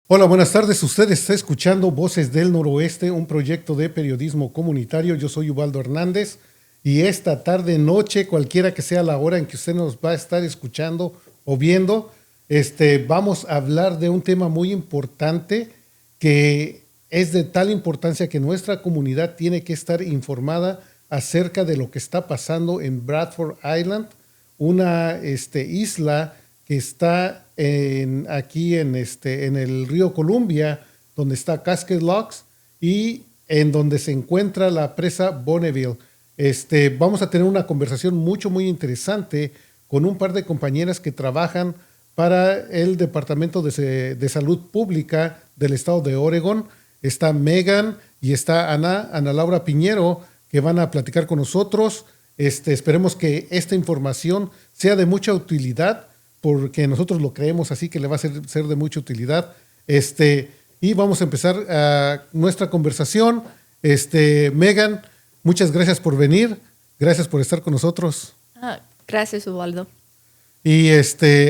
Hola, buenas tardes. Usted está escuchando Voces del Noroeste, un proyecto de periodismo comunitario. Yo soy Ubaldo Hernández y esta tarde, noche, cualquiera que sea la hora en que usted nos va a estar escuchando o viendo, vamos a hablar de un tema muy importante que es de tal importancia que nuestra comunidad tiene que estar informada acerca de lo que está pasando en Bradford Island, una isla que está en el río Columbia, donde está Cascade Locks y en donde se encuentra la presa Bonneville. Vamos a tener una conversación muy interesante con un par de compañeras que trabajan para el Departamento de Salud Pública del Estado de Oregon. Está Megan y está Ana Laura Piñero, que van a platicar con nosotros. Esperemos que esta información sea de mucha utilidad, porque nosotros lo creemos así, que le va a ser de mucha utilidad. Y vamos a empezar nuestra conversación. Megan, muchas gracias por venir. Gracias por estar con nosotros. Gracias, Ubaldo. Y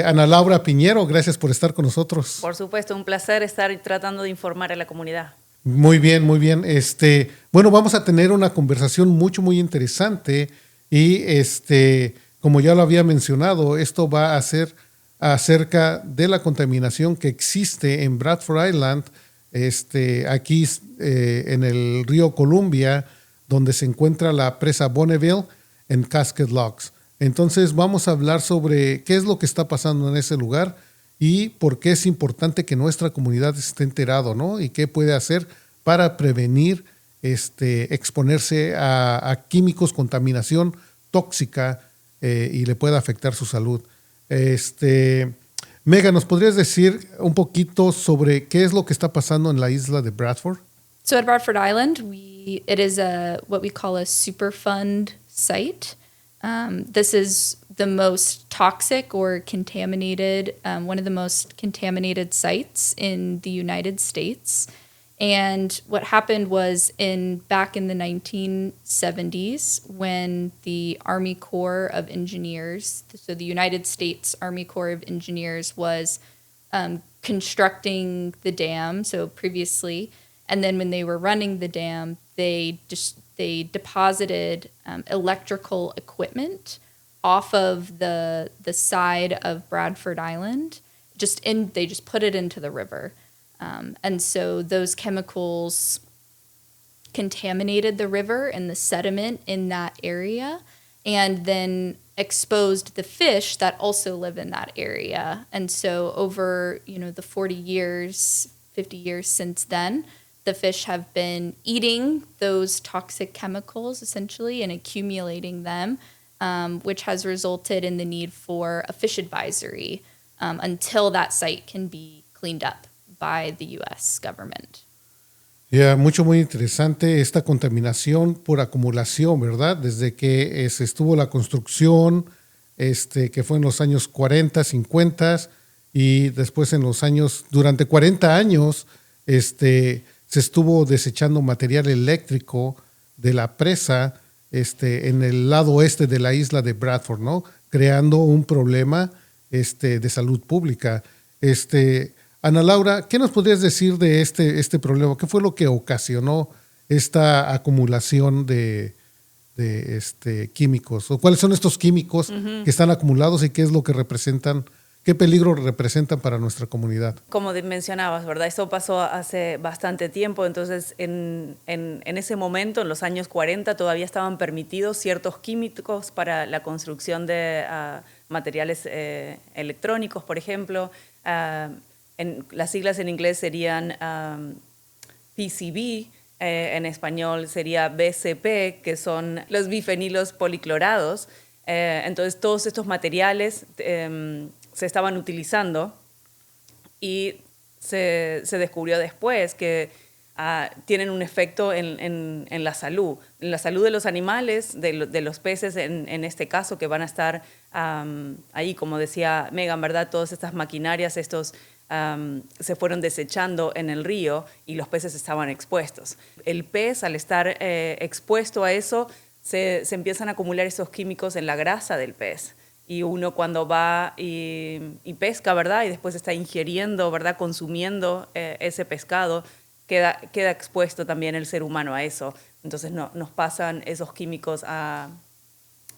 Ana Laura Piñero, gracias por estar con nosotros. Por supuesto, un placer estar tratando de informar a la comunidad. Muy bien, muy bien. Bueno, vamos a tener una conversación muy interesante y como ya lo había mencionado, esto va a ser acerca de la contaminación que existe en Bradford Island, aquí en el río Columbia, donde se encuentra la presa Bonneville en Cascade Locks. Entonces vamos a hablar sobre qué es lo que está pasando en ese lugar y por qué es importante que nuestra comunidad esté enterado, ¿no? Y qué puede hacer para prevenir exponerse a químicos, contaminación tóxica y le pueda afectar su salud. Megan, ¿nos podrías decir un poquito sobre qué es lo que está pasando en la isla de Bradford? So at Bradford Island, it is what we call a Superfund site. This is the most toxic or contaminated, one of the most contaminated sites in the United States. And what happened was back in the 1970s, when the Army Corps of Engineers, so the United States Army Corps of Engineers was constructing the dam, so previously, and then when they were running the dam, they deposited electrical equipment off of the side of Bradford Island. They just put it into the river. And so those chemicals contaminated the river and the sediment in that area, and then exposed the fish that also live in that area. And so over, the 40 years, 50 years since then, the fish have been eating those toxic chemicals essentially and accumulating them, which has resulted in the need for a fish advisory until that site can be cleaned up by the U.S. government. Muy interesante esta contaminación por acumulación, ¿verdad? Desde que se estuvo la construcción, que fue en los años 40, 50 y después durante 40 años, se estuvo desechando material eléctrico de la presa, en el lado oeste de la isla de Bradford, ¿no? Creando un problema, de salud pública. Ana Laura, ¿qué nos podrías decir de este problema? ¿Qué fue lo que ocasionó esta acumulación de químicos? ¿O cuáles son estos químicos que están acumulados y qué es lo que representan? ¿Qué peligro representan para nuestra comunidad? Como mencionabas, ¿verdad? Esto pasó hace bastante tiempo, entonces en ese momento, en los años 40, todavía estaban permitidos ciertos químicos para la construcción de materiales electrónicos, por ejemplo. Las siglas en inglés serían PCB, en español sería BCP, que son los bifenilos policlorados. Entonces todos estos materiales se estaban utilizando y se descubrió después que tienen un efecto en la salud de los animales, de los peces en este caso, que van a estar ahí, como decía Megan, ¿verdad? Todas estas maquinarias, se fueron desechando en el río y los peces estaban expuestos. El pez, al estar expuesto a eso, se empiezan a acumular esos químicos en la grasa del pez. y uno cuando va y pesca, ¿verdad? Y después está ingiriendo, ¿verdad? Consumiendo ese pescado, queda expuesto también el ser humano a eso. Entonces nos pasan esos químicos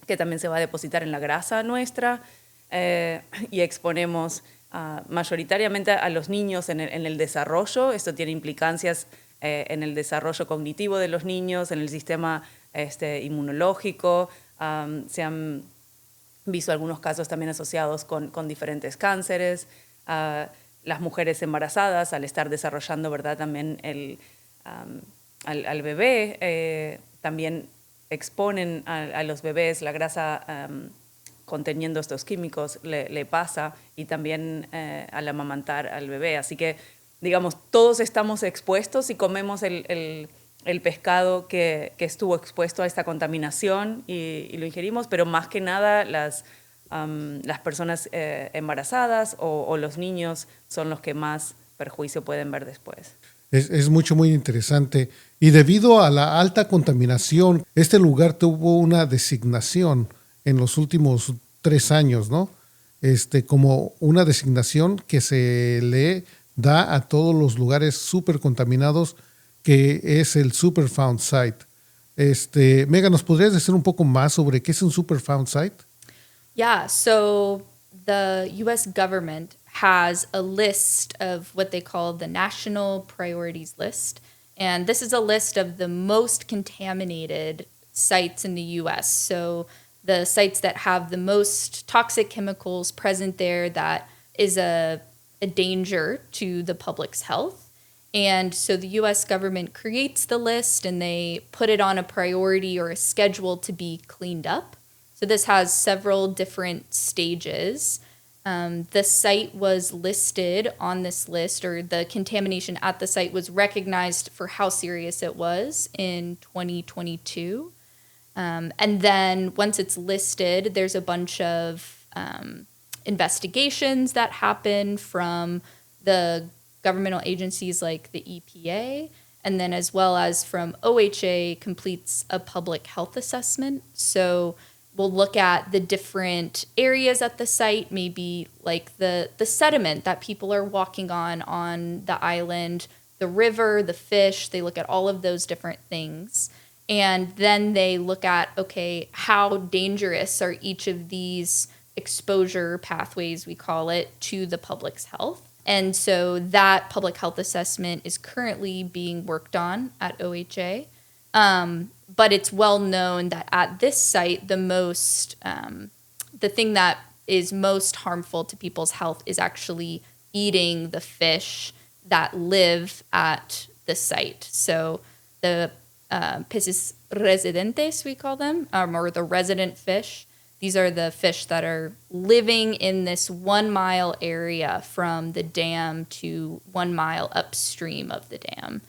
que también se va a depositar en la grasa nuestra y exponemos mayoritariamente a los niños en el desarrollo. Esto tiene implicancias en el desarrollo cognitivo de los niños, en el sistema inmunológico. Se han visto algunos casos también asociados con diferentes cánceres. Las mujeres embarazadas, al estar desarrollando, ¿verdad?, también al bebé, también exponen a los bebés la grasa conteniendo estos químicos, le pasa, y también al amamantar al bebé. Así que, digamos, todos estamos expuestos y comemos el pescado que estuvo expuesto a esta contaminación y lo ingerimos, pero más que nada las personas embarazadas o los niños son los que más perjuicio pueden ver después. Es muy interesante. Y debido a la alta contaminación, este lugar tuvo una designación en los últimos 3 años, ¿no? Como una designación que se le da a todos los lugares súper contaminados, que es el Superfund Site. Megan, ¿nos podrías decir un poco más sobre qué es un Superfund Site? Yeah, so the US government has a list of what they call the National Priorities List. And this is a list of the most contaminated sites in the US. So the sites that have the most toxic chemicals present there that is a danger to the public's health. And so the US government creates the list and they put it on a priority or a schedule to be cleaned up. So this has several different stages. The site was listed on this list, or the contamination at the site was recognized for how serious it was in 2022. And then once it's listed, there's a bunch of investigations that happen from the governmental agencies like the EPA, and then as well as from OHA completes a public health assessment. So we'll look at the different areas at the site, maybe like the sediment that people are walking on the island, the river, the fish. They look at all of those different things. And then they look at, okay, how dangerous are each of these exposure pathways, we call it, to the public's health. And so that public health assessment is currently being worked on at OHA. But it's well known that at this site, the thing that is most harmful to people's health is actually eating the fish that live at the site. So the peces residentes, we call them, or the resident fish. These are the fish that are living in this 1 mile area from the dam to 1 mile upstream of the dam.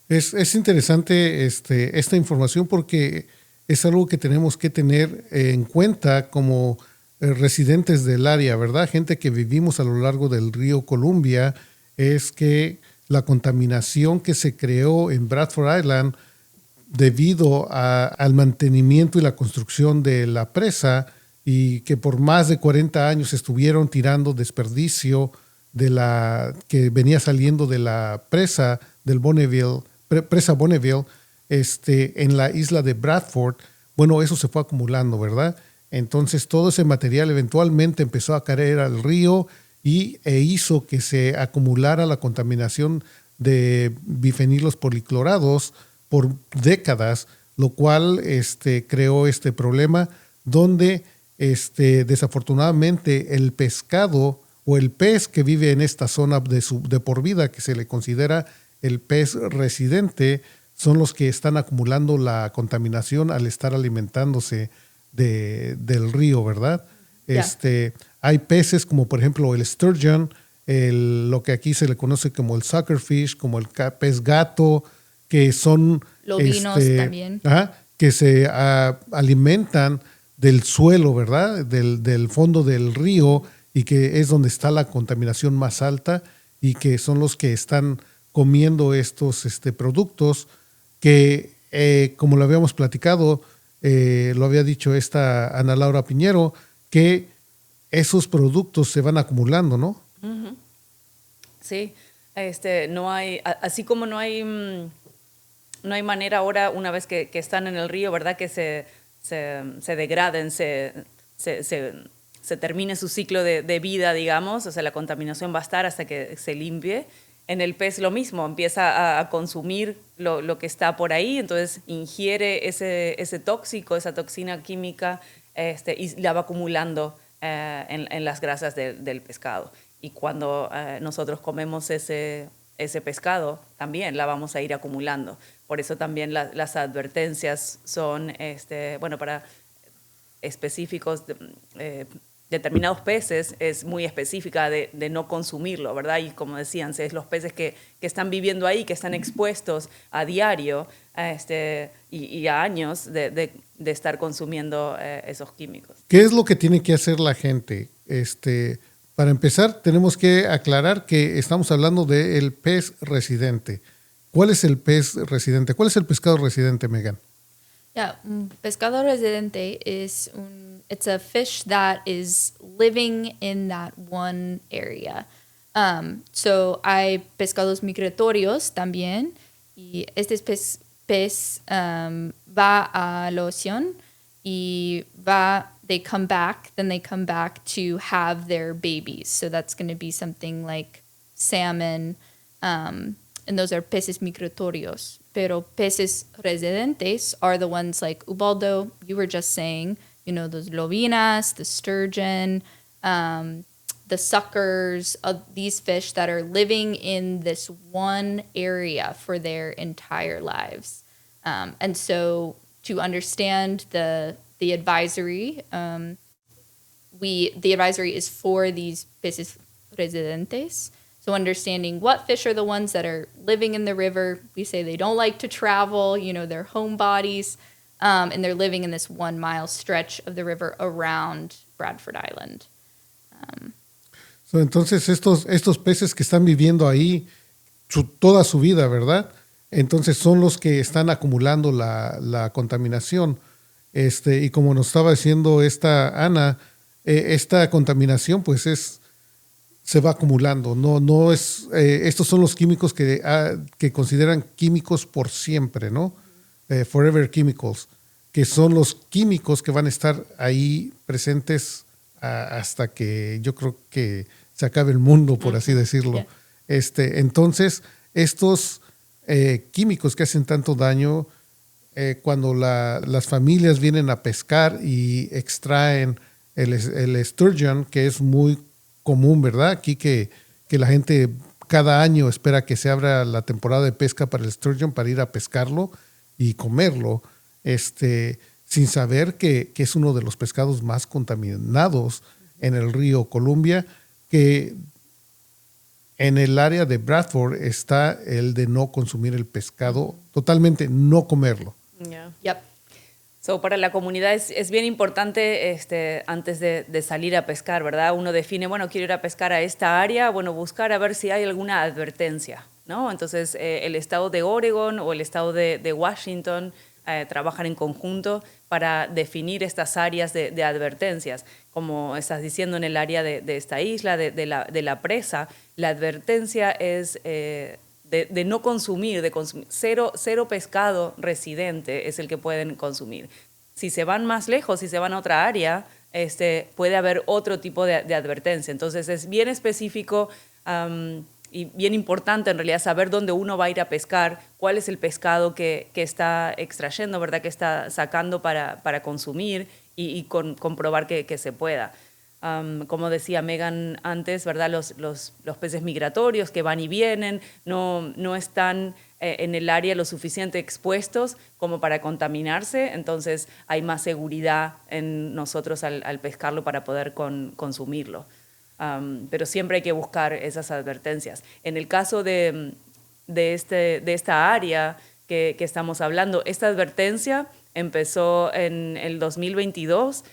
Es interesante esta información porque es algo que tenemos que tener en cuenta como residentes del área, ¿verdad? Gente que vivimos a lo largo del río Columbia, es que la contaminación que se creó en Bradford Island debido al mantenimiento y la construcción de la presa, y que por más de 40 años estuvieron tirando desperdicio que venía saliendo de la presa del presa Bonneville, en la isla de Bradford. Bueno, eso se fue acumulando, ¿verdad? Entonces todo ese material eventualmente empezó a caer al río e hizo que se acumulara la contaminación de bifenilos policlorados por décadas, lo cual creó este problema donde desafortunadamente el pescado o el pez que vive en esta zona de por vida, que se le considera el pez residente, son los que están acumulando la contaminación al estar alimentándose del río, ¿verdad? Yeah. Hay peces como por ejemplo el sturgeon, lo que aquí se le conoce como el suckerfish, como el pez gato, que son lobinos también. Que se alimentan del suelo, ¿verdad? Del fondo del río, y que es donde está la contaminación más alta, y que son los que están comiendo estos productos que, como lo habíamos platicado, lo había dicho esta Ana Laura Piñero, que esos productos se van acumulando, ¿no? Sí, no hay, así como no hay, no hay manera ahora, una vez que están en el río, ¿verdad? Que se degraden, se termine su ciclo de vida, digamos, o sea, la contaminación va a estar hasta que se limpie. En el pez lo mismo, empieza a consumir lo que está por ahí, entonces ingiere ese tóxico, esa toxina química, y la va acumulando en las grasas del pescado. Y cuando nosotros comemos ese pescado, también la vamos a ir acumulando. Por eso también las advertencias son, bueno, para específicos, determinados peces es muy específica de no consumirlo, ¿verdad? Y como decían, es los peces que están viviendo ahí, que están expuestos a diario y a años de estar consumiendo esos químicos. ¿Qué es lo que tiene que hacer la gente? Para empezar, tenemos que aclarar que estamos hablando del pez residente. ¿Cuál es el pez residente? ¿Cuál es el pescado residente, Megan? Yeah, pescado residente it's a fish that is living in that one area. So hay pescados migratorios también, y este pez va al océano y they come back to have their babies. So that's going to be something like salmon, and those are peces migratorios. Pero peces residentes are the ones like Ubaldo, you were just saying, those lobinas, the sturgeon, the suckers, these fish that are living in this one area for their entire lives. And so to understand the advisory, the advisory is for these peces residentes. So understanding what fish are the ones that are living in the river. We say they don't like to travel, they're homebodies, and they're living in this 1 mile stretch of the river around Bradford Island. Entonces, estos peces que están viviendo ahí toda su vida, ¿verdad? Entonces son los que están acumulando la contaminación. Y como nos estaba diciendo Ana, esta contaminación pues se va acumulando. No es, estos son los químicos que consideran químicos por siempre, ¿no? Forever chemicals, que son los químicos que van a estar ahí presentes hasta que yo creo que se acabe el mundo, por así decirlo. Yeah. Entonces, estos químicos que hacen tanto daño, cuando las familias vienen a pescar y extraen el sturgeon, que es muy común, ¿verdad? Aquí que la gente cada año espera que se abra la temporada de pesca para el sturgeon para ir a pescarlo y comerlo, sin saber que es uno de los pescados más contaminados en el río Columbia, que en el área de Bradford está el de no consumir el pescado, totalmente no comerlo. Yeah. Yep. So, para la comunidad es bien importante antes de salir a pescar, ¿verdad? Uno define, bueno, quiero ir a pescar a esta área, bueno, buscar a ver si hay alguna advertencia, ¿no? Entonces, el estado de Oregon o el estado de Washington trabajan en conjunto para definir estas áreas de advertencias. Como estás diciendo, en el área de esta isla, de la presa, la advertencia es de no consumir, de consumir cero pescado residente es el que pueden consumir. Si se van más lejos, si se van a otra área, puede haber otro tipo de advertencia. Entonces es bien específico y bien importante en realidad saber dónde uno va a ir a pescar, cuál es el pescado que está extrayendo, ¿verdad? Que está sacando para consumir y comprobar que se pueda. Como decía Megan antes, ¿verdad? Los peces migratorios que van y vienen no están en el área lo suficiente expuestos como para contaminarse, entonces hay más seguridad en nosotros al pescarlo para poder consumirlo. Pero siempre hay que buscar esas advertencias. En el caso de esta área que estamos hablando, esta advertencia empezó en el 2022,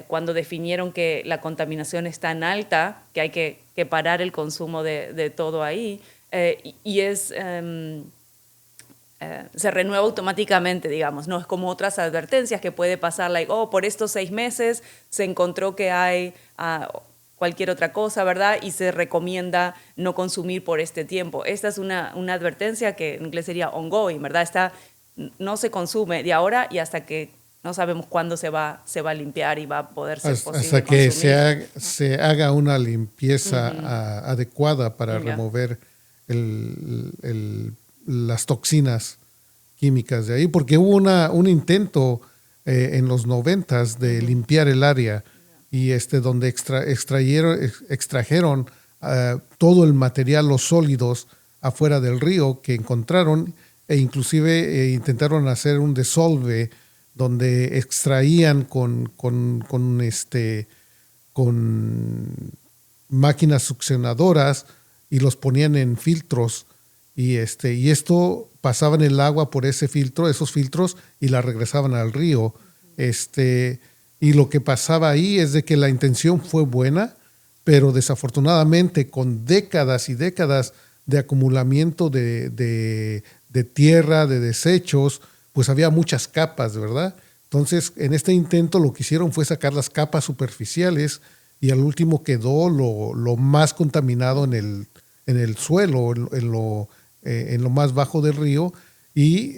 cuando definieron que la contaminación es tan alta que hay que parar el consumo de todo ahí. Y es se renueva automáticamente, digamos. No es como otras advertencias que puede pasar, like, por estos 6 meses se encontró que hay cualquier otra cosa, ¿verdad? Y se recomienda no consumir por este tiempo. Esta es una advertencia que en inglés sería ongoing, ¿verdad? No se consume de ahora y hasta que no sabemos cuándo se va a limpiar y va a poder ser posible hasta que consumir. se haga una limpieza adecuada para remover las toxinas químicas de ahí, porque hubo un intento en los 90s de limpiar el área y donde extrajeron todo el material, los sólidos afuera del río que encontraron e inclusive intentaron hacer un desolve donde extraían con máquinas succionadoras y los ponían en filtros y esto pasaban el agua por esos filtros y la regresaban al río. Y lo que pasaba ahí es de que la intención fue buena, pero desafortunadamente con décadas y décadas de acumulamiento de tierra, de desechos, pues había muchas capas, ¿verdad? Entonces, en este intento lo que hicieron fue sacar las capas superficiales y al último quedó lo más contaminado en el suelo, en lo más bajo del río. Y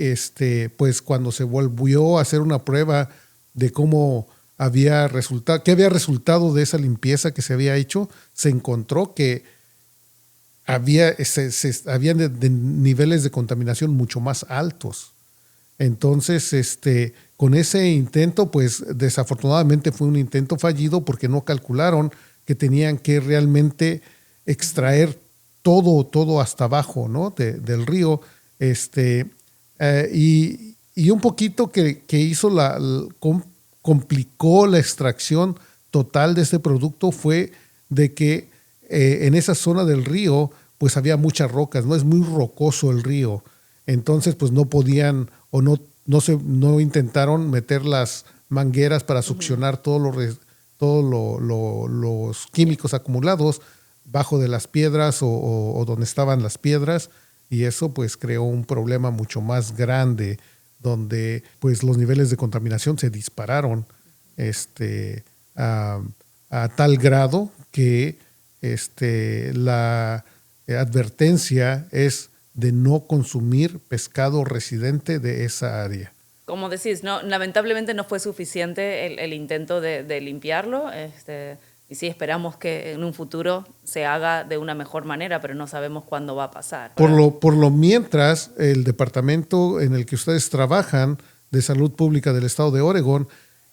pues cuando se volvió a hacer una prueba de cómo qué había resultado de esa limpieza que se había hecho, se encontró que había de niveles de contaminación mucho más altos. Entonces, con ese intento, pues desafortunadamente fue un intento fallido porque no calcularon que tenían que realmente extraer todo hasta abajo, ¿no? del río. Y un poquito que hizo complicó la extracción total de este producto fue de que en esa zona del río, pues había muchas rocas, ¿no? Es muy rocoso el río. Entonces, pues no podían o no intentaron meter las mangueras para succionar todos los químicos acumulados bajo de las piedras o donde estaban las piedras, y eso pues creó un problema mucho más grande donde pues los niveles de contaminación se dispararon a tal grado que la advertencia es de no consumir pescado residente de esa área. Como decís, no, lamentablemente no fue suficiente el intento de limpiarlo. Y sí, esperamos que en un futuro se haga de una mejor manera, pero no sabemos cuándo va a pasar. Por lo mientras, el departamento en el que ustedes trabajan de Salud Pública del Estado de Oregón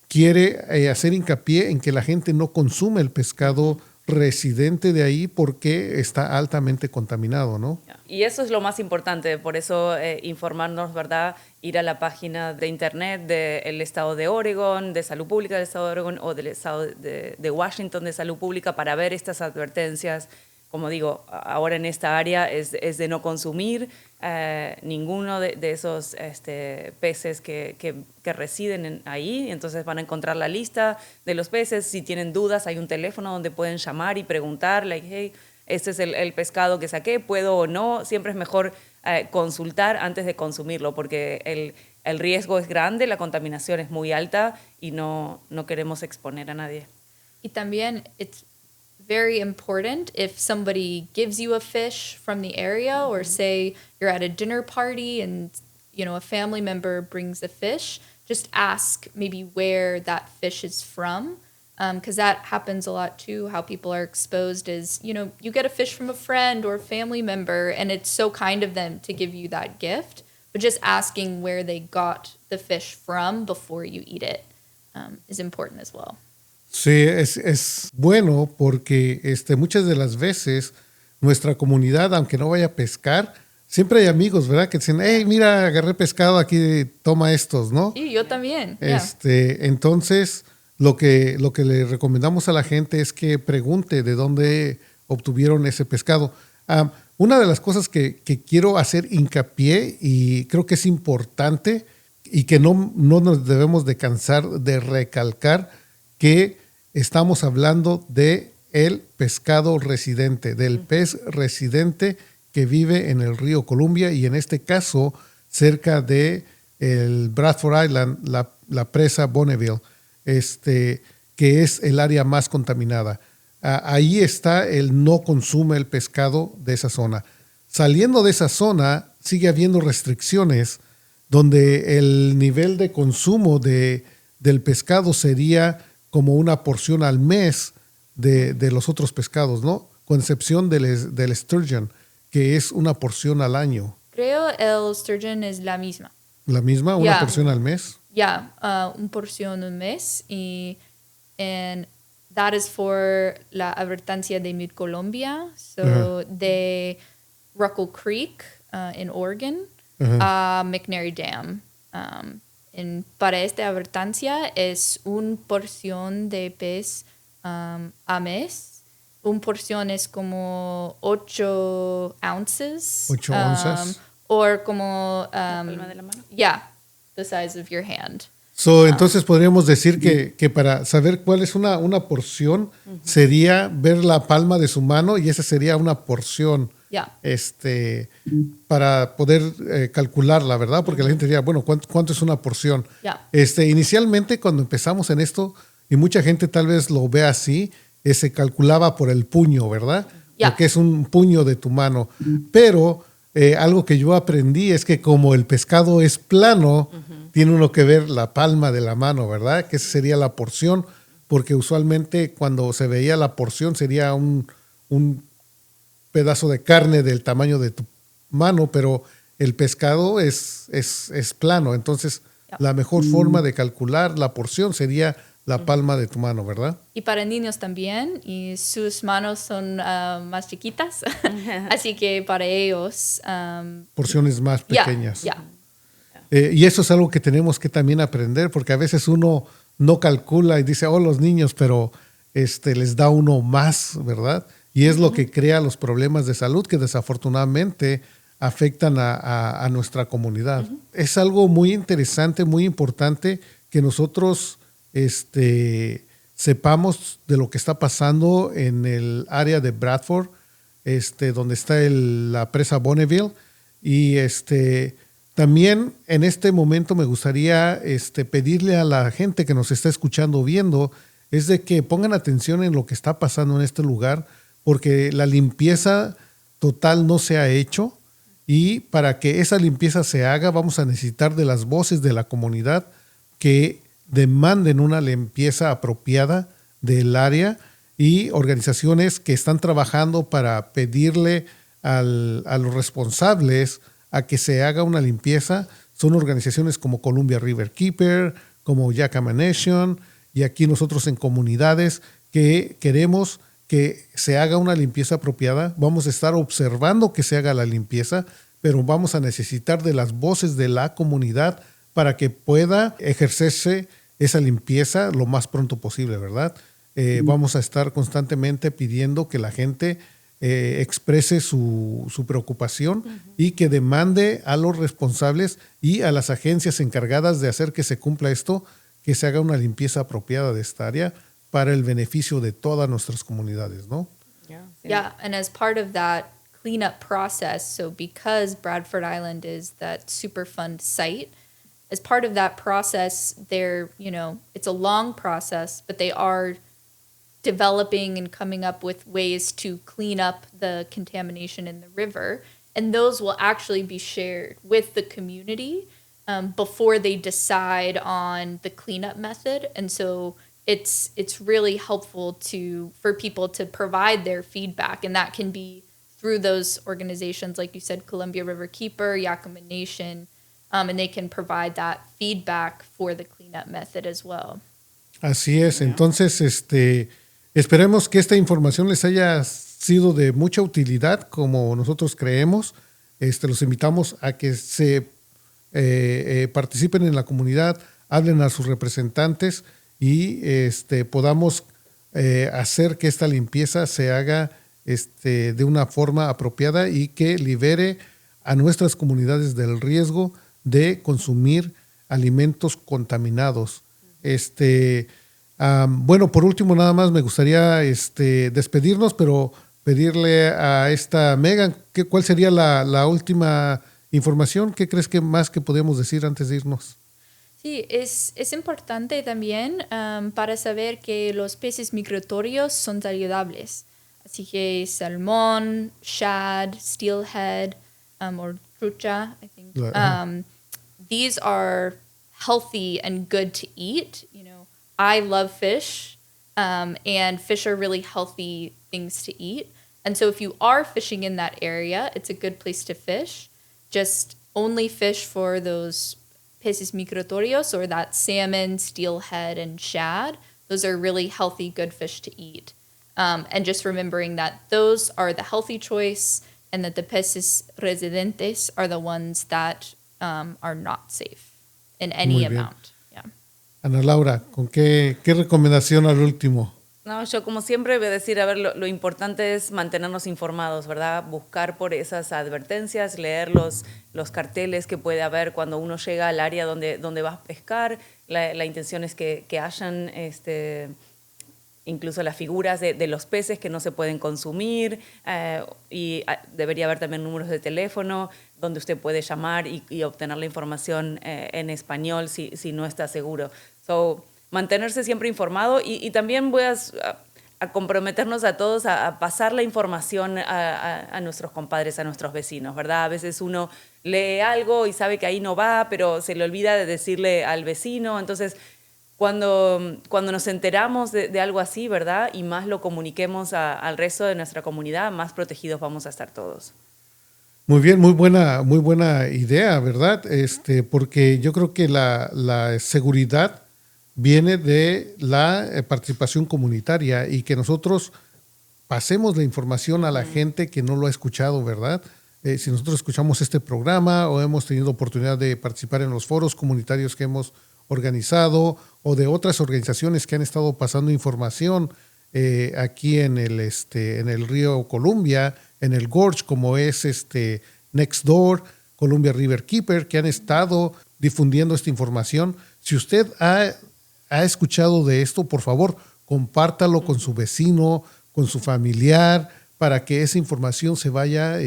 quiere hacer hincapié en que la gente no consume el pescado residente de ahí porque está altamente contaminado, ¿no? Y eso es lo más importante, por eso informarnos, ¿verdad? Ir a la página de internet del Estado de Oregón, de Salud Pública del Estado de Oregón o del Estado de Washington de Salud Pública para ver estas advertencias. Como digo, ahora en esta área es de no consumir ninguno de esos peces que residen ahí. Entonces van a encontrar la lista de los peces. Si tienen dudas, hay un teléfono donde pueden llamar y preguntar, like, hey, este es el pescado que saqué, ¿puedo o no? Siempre es mejor consultar antes de consumirlo porque el riesgo es grande, la contaminación es muy alta y no queremos exponer a nadie. Y también it's very important if somebody gives you a fish from the area or say you're at a dinner party and a family member brings a fish, just ask maybe where that fish is from, because that happens a lot too. How people are exposed is, you get a fish from a friend or a family member and it's so kind of them to give you that gift, but just asking where they got the fish from before you eat it is important as well. Sí, es bueno porque muchas de las veces nuestra comunidad, aunque no vaya a pescar, siempre hay amigos, ¿verdad? Que dicen, hey, mira, agarré pescado aquí, toma estos, ¿no? Sí, yo también. Entonces, lo que le recomendamos a la gente es que pregunte de dónde obtuvieron ese pescado. Una de las cosas que quiero hacer hincapié y creo que es importante y que no nos debemos de cansar de recalcar que estamos hablando de el pescado residente, del pez residente que vive en el río Columbia, y en este caso cerca de el Bradford Island, la presa Bonneville, que es el área más contaminada. Ahí está el no consume el pescado de esa zona. Saliendo de esa zona, sigue habiendo restricciones donde el nivel de consumo del pescado sería como una porción al mes de los otros pescados, ¿no? Con excepción del sturgeon, que es una porción al año. Creo el sturgeon es la misma. ¿La misma? ¿Una Yeah. porción al mes? Yeah, un porción un mes. And that is for la advertencia de Mid-Colombia. So de Ruckle Creek in Oregon a McNary Dam. Para esta advertencia es una porción de pez a mes. Una porción es como 8 ounces. 8 onzas. O como... palma de la mano. Yeah, the size of your hand. Entonces podríamos decir que para saber cuál es una porción sería ver la palma de su mano y esa sería una porción Yeah. para poder calcularla, ¿verdad? Porque la gente diría, bueno, ¿cuánto es una porción? Yeah. Inicialmente cuando empezamos en esto, y mucha gente tal vez lo ve así, se calculaba por el puño, ¿verdad? Yeah. Porque es un puño de tu mano. Pero algo que yo aprendí es que como el pescado es plano, tiene uno que ver la palma de la mano, ¿verdad? Que esa sería la porción, porque usualmente cuando se veía la porción sería un pedazo de carne del tamaño de tu mano, pero el pescado es plano. Entonces, la mejor forma de calcular la porción sería la palma de tu mano, ¿verdad? Y para niños también, y sus manos son más chiquitas, así que para ellos... Porciones más pequeñas. Yeah. Y eso es algo que tenemos que también aprender, porque a veces uno no calcula y dice, los niños, pero les da uno más, ¿verdad? Y es lo que crea los problemas de salud que desafortunadamente afectan a nuestra comunidad. Es algo muy interesante, muy importante que nosotros sepamos de lo que está pasando en el área de Bradford, donde está la presa Bonneville. Y también en este momento me gustaría pedirle a la gente que nos está escuchando o viendo, es de que pongan atención en lo que está pasando en este lugar, porque la limpieza total no se ha hecho, y para que esa limpieza se haga vamos a necesitar de las voces de la comunidad que demanden una limpieza apropiada del área, y organizaciones que están trabajando para pedirle a los responsables a que se haga una limpieza. Son organizaciones como Columbia River Keeper, como Yakama Nation, y aquí nosotros en comunidades que queremos que se haga una limpieza apropiada. Vamos a estar observando que se haga la limpieza, pero vamos a necesitar de las voces de la comunidad para que pueda ejercerse esa limpieza lo más pronto posible, ¿verdad? Vamos a estar constantemente pidiendo que la gente exprese su preocupación y que demande a los responsables y a las agencias encargadas de hacer que se cumpla esto, que se haga una limpieza apropiada de esta área para el beneficio de todas nuestras comunidades, ¿no? Yeah, and as part of that cleanup process, so because Bradford Island is that Superfund site, as part of that process, it's a long process, but they are developing and coming up with ways to clean up the contamination in the river. And those will actually be shared with the community before they decide on the cleanup method. And so it's really helpful for people to provide their feedback. And that can be through those organizations, like you said, Columbia River Keeper, Yakama Nation, and they can provide that feedback for the cleanup method as well. Así es. Entonces, esperemos que esta información les haya sido de mucha utilidad, como nosotros creemos. Los invitamos a que se participen en la comunidad, hablen a sus representantes y podamos hacer que esta limpieza se haga de una forma apropiada y que libere a nuestras comunidades del riesgo de consumir alimentos contaminados. Bueno, por último, nada más me gustaría despedirnos, pero pedirle a esta Megan, ¿cuál sería la última información. ¿Qué crees que más que podemos decir antes de irnos? Sí, es importante también para saber que los peces migratorios son saludables. Así que salmón, shad, steelhead, or trucha, I think. These are healthy and good to eat. You know, I love fish, and fish are really healthy things to eat. And so if you are fishing in that area, it's a good place to fish. Just only fish for those peces migratorios, or that salmon, steelhead, and shad. Those are really healthy, good fish to eat. And just remembering that those are the healthy choice and that the peces residentes are the ones that are not safe in any Muy bien. amount. Yeah. Ana Laura, ¿con qué recomendación al último? No, yo como siempre voy a decir, a ver, lo importante es mantenernos informados, ¿verdad? Buscar por esas advertencias, leer los carteles que puede haber cuando uno llega al área donde vas a pescar. La intención es que hayan incluso las figuras de los peces que no se pueden consumir, y debería haber también números de teléfono donde usted puede llamar y obtener la información en español si no está seguro. So, mantenerse siempre informado y también voy a comprometernos a todos a pasar la información a nuestros compadres, a nuestros vecinos, ¿verdad? A veces uno lee algo y sabe que ahí no va, pero se le olvida de decirle al vecino. Entonces, cuando nos enteramos de algo así, ¿verdad? Y más lo comuniquemos al resto de nuestra comunidad, más protegidos vamos a estar todos. Muy bien, muy buena idea, ¿verdad? Porque yo creo que la seguridad viene de la participación comunitaria y que nosotros pasemos la información a la gente que no lo ha escuchado, ¿verdad? Si nosotros escuchamos este programa o hemos tenido oportunidad de participar en los foros comunitarios que hemos organizado o de otras organizaciones que han estado pasando información aquí en el río Columbia, en el Gorge, como es Next Door, Columbia River Keeper, que han estado difundiendo esta información. Si usted ha escuchado de esto, por favor, compártalo con su vecino, con su familiar, para que esa información se vaya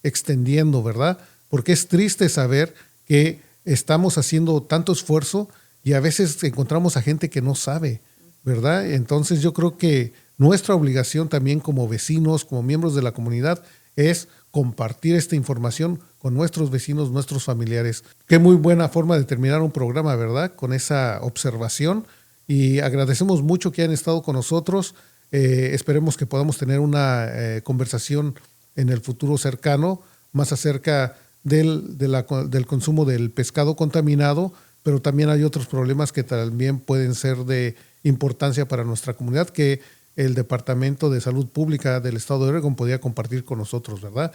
extendiendo, ¿verdad? Porque es triste saber que estamos haciendo tanto esfuerzo y a veces encontramos a gente que no sabe, ¿verdad? Entonces yo creo que nuestra obligación también como vecinos, como miembros de la comunidad, es compartir esta información con nuestros vecinos, nuestros familiares. Qué muy buena forma de terminar un programa, ¿verdad? Con esa observación. Y agradecemos mucho que hayan estado con nosotros. Esperemos que podamos tener una conversación en el futuro cercano, más acerca del consumo del pescado contaminado, pero también hay otros problemas que también pueden ser de importancia para nuestra comunidad que el Departamento de Salud Pública del Estado de Oregon podía compartir con nosotros, ¿verdad?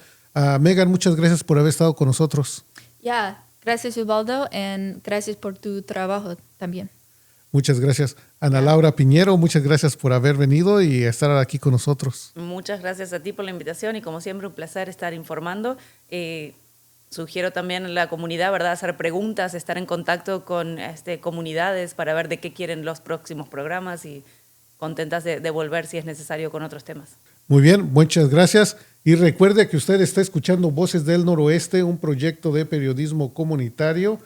Megan, muchas gracias por haber estado con nosotros. Yeah, gracias Ubaldo, and gracias por tu trabajo también. Muchas gracias. Ana Laura Piñero, muchas gracias por haber venido y estar aquí con nosotros. Muchas gracias a ti por la invitación y como siempre un placer estar informando. Sugiero también a la comunidad, ¿verdad?, hacer preguntas, estar en contacto con comunidades para ver de qué quieren los próximos programas y contentas de volver si es necesario con otros temas. Muy bien, muchas gracias. Y recuerde que usted está escuchando Voces del Noroeste, un proyecto de periodismo comunitario.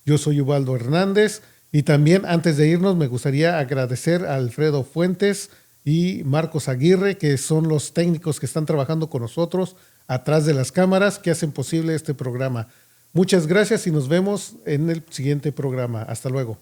Yo soy Ubaldo Hernández y también antes de irnos me gustaría agradecer a Alfredo Fuentes y Marcos Aguirre, que son los técnicos que están trabajando con nosotros atrás de las cámaras que hacen posible este programa. Muchas gracias y nos vemos en el siguiente programa. Hasta luego.